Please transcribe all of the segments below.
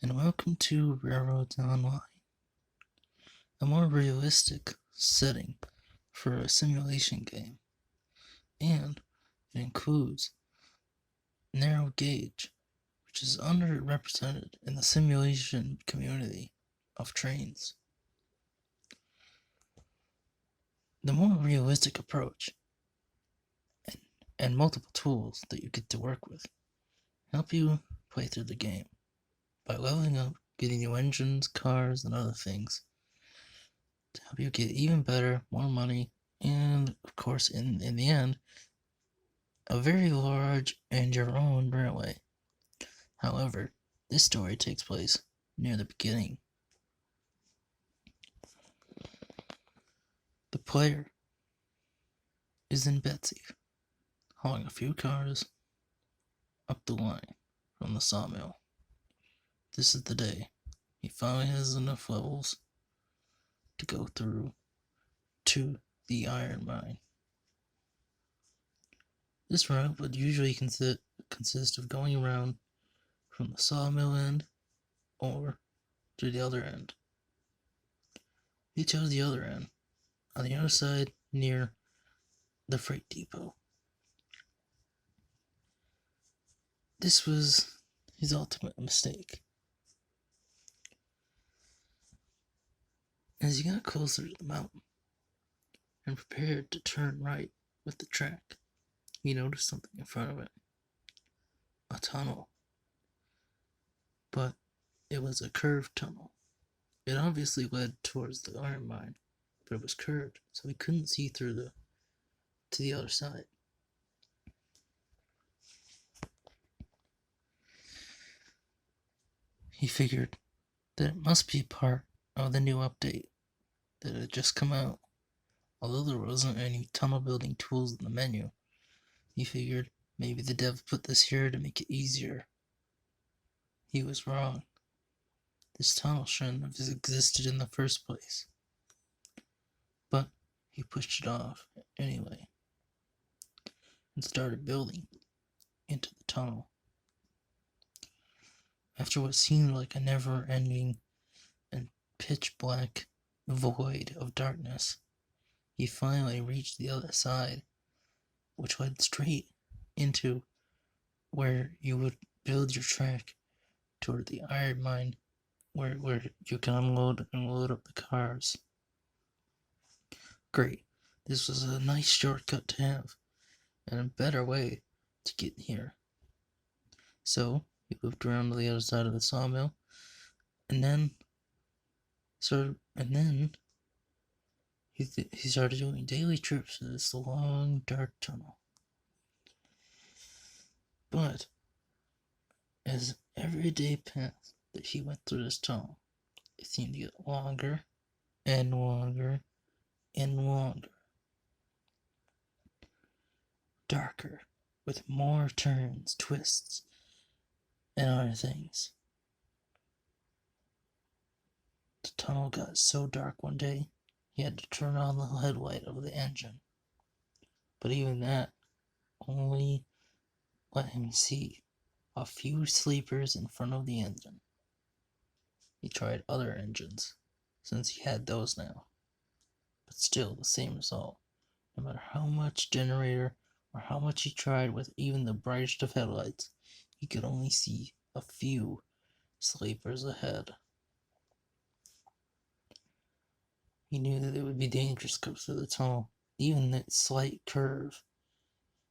and welcome to Railroads Online, a more realistic setting for a simulation game, and it includes narrow gauge, which is underrepresented in the simulation community of trains. The more realistic approach and multiple tools that you get to work with help you play through the game by leveling up, getting new engines, cars, and other things to help you get even better, more money, and of course, in the end, a very large and your own railway. However, this story takes place near the beginning. The player is in Betsy, hauling a few cars up the line from the sawmill. This is the day he finally has enough levels to go through to the iron mine. This route would usually consist of going around from the sawmill end or to the other end. He chose the other end, on the other side near the freight depot. This was his ultimate mistake. As he got closer to the mountain and prepared to turn right with the track, he noticed something in front of him. A tunnel. But it was a curved tunnel. It obviously led towards the iron mine, but it was curved, so he couldn't see through to the other side. He figured that it must be part of the new update that had just come out. Although there wasn't any tunnel building tools in the menu, he figured maybe the dev put this here to make it easier. He was wrong. This tunnel shouldn't have existed in the first place. But he pushed it off anyway and started building into the tunnel. After what seemed like a never-ending and pitch-black void of darkness, he finally reached the other side, which led straight into where you would build your track toward the iron mine, where you can unload and load up the cars. Great. This was a nice shortcut to have, and a better way to get here. So he moved around to the other side of the sawmill, and then he started doing daily trips to this long, dark tunnel. But as every day passed that he went through this tunnel, it seemed to get longer and longer and longer. Darker, with more turns, twists, and other things. The tunnel got so dark one day, he had to turn on the headlight of the engine. But even that only let him see a few sleepers in front of the engine. He tried other engines, since he had those now. But still the same result. No matter how much generator or how much he tried with even the brightest of headlights, he could only see a few sleepers ahead. He knew that it would be dangerous to go through the tunnel. Even that slight curve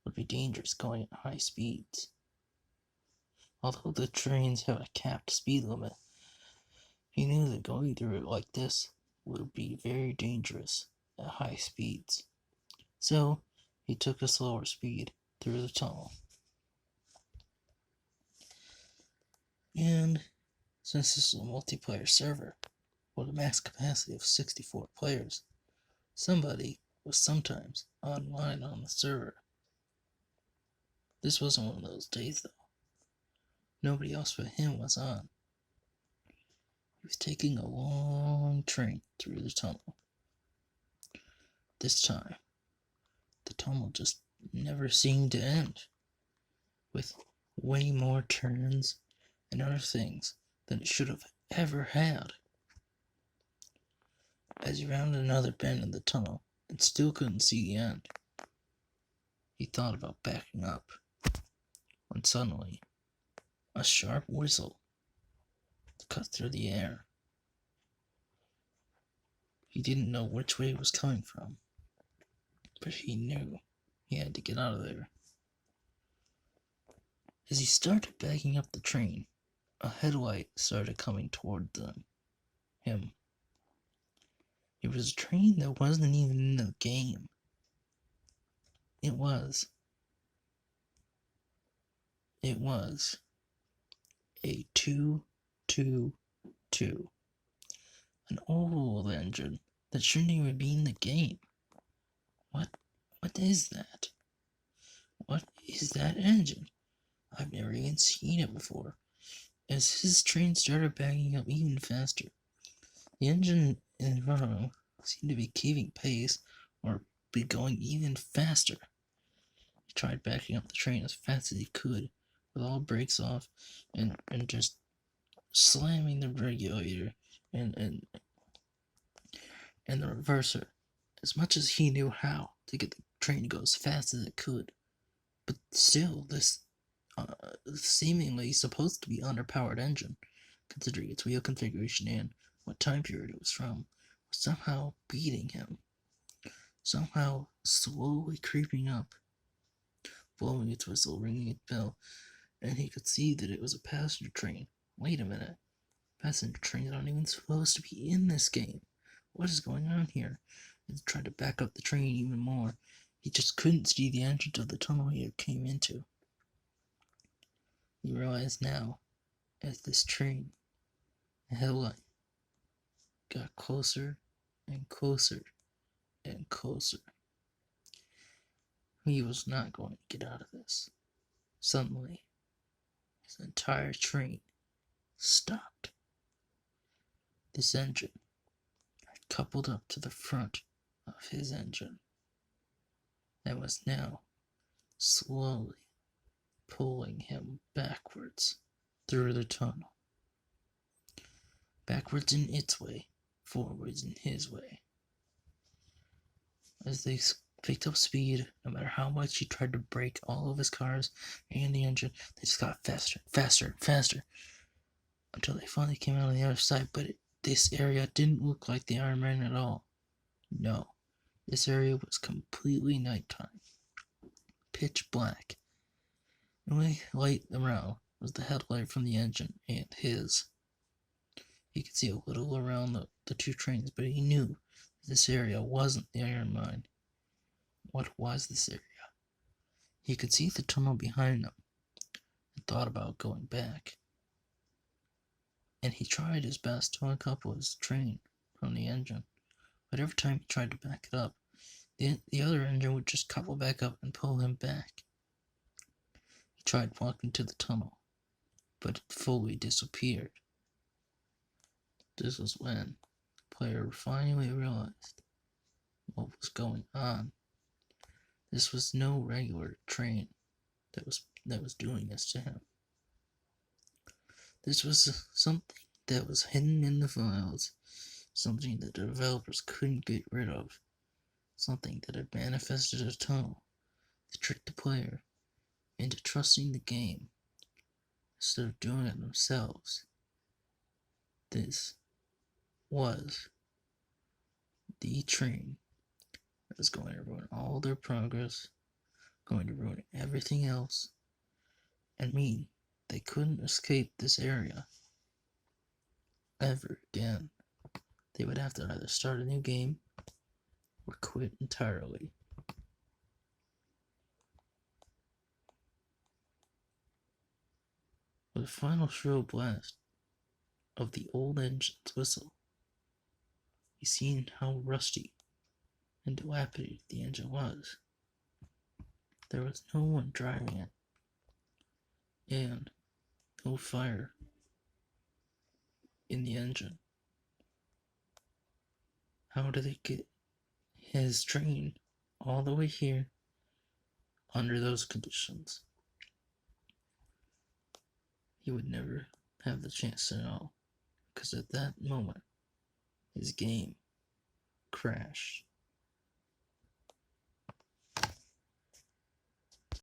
would be dangerous going at high speeds. Although the trains have a capped speed limit, he knew that going through it like this would be very dangerous at high speeds. So he took a slower speed through the tunnel. And since this is a multiplayer server with a max capacity of 64 players, somebody was sometimes online on the server. This wasn't one of those days though. Nobody else but him was on. He was taking a long train through the tunnel. This time, the tunnel just never seemed to end, with way more turns and other things than it should have ever had. As he rounded another bend in the tunnel and still couldn't see the end, he thought about backing up, when suddenly a sharp whistle cut through the air. He didn't know which way it was coming from, but he knew he had to get out of there. As he started backing up the train, a headlight started coming toward him. It was a train that wasn't even in the game. It was a 222. An old engine that shouldn't even be in the game. What is that? What is that engine? I've never even seen it before. As his train started backing up even faster, the engine in front of him seemed to be keeping pace or be going even faster. He tried backing up the train as fast as he could, with all brakes off, and just slamming the regulator and the reverser as much as he knew how to get the train to go as fast as it could. But still, this seemingly supposed to be underpowered engine, considering its wheel configuration and what time period it was from, was somehow beating him. Somehow slowly creeping up, blowing its whistle, ringing its bell, and he could see that it was a passenger train. Wait a minute. Passenger trains aren't even supposed to be in this game. What is going on here? He tried to back up the train even more. He just couldn't see the entrance of the tunnel he had came into. He realized now, as this train, the headlight, got closer and closer and closer. He was not going to get out of this. Suddenly, his entire train stopped. This engine had coupled up to the front of his engine and was now slowly pulling him backwards through the tunnel. Backwards in its way, forwards in his way. As they picked up speed, no matter how much he tried to brake all of his cars and the engine, they just got faster, faster, faster, until they finally came out on the other side. But this area didn't look like the Iron Man at all. No, this area was completely nighttime, pitch black. The only light around was the headlight from the engine and his. He could see a little around the two trains, but he knew this area wasn't the iron mine. What was this area? He could see the tunnel behind him and thought about going back. And he tried his best to uncouple his train from the engine, but every time he tried to back it up, the other engine would just couple back up and pull him back. He tried walking to the tunnel, but it fully disappeared. This was when the player finally realized what was going on. This was no regular train that was doing this to him. This was something that was hidden in the files, something that the developers couldn't get rid of, something that had manifested a tunnel to trick the player into trusting the game instead of doing it themselves. This was the train that was going to ruin all their progress, going to ruin everything else, and mean they couldn't escape this area ever again. They would have to either start a new game or quit entirely. With the final shrill blast of the old engine's whistle, he seen how rusty and dilapidated the engine was. There was no one driving it, and no fire in the engine. How did they get his train all the way here under those conditions? He would never have the chance to know, because at that moment, his game crashed.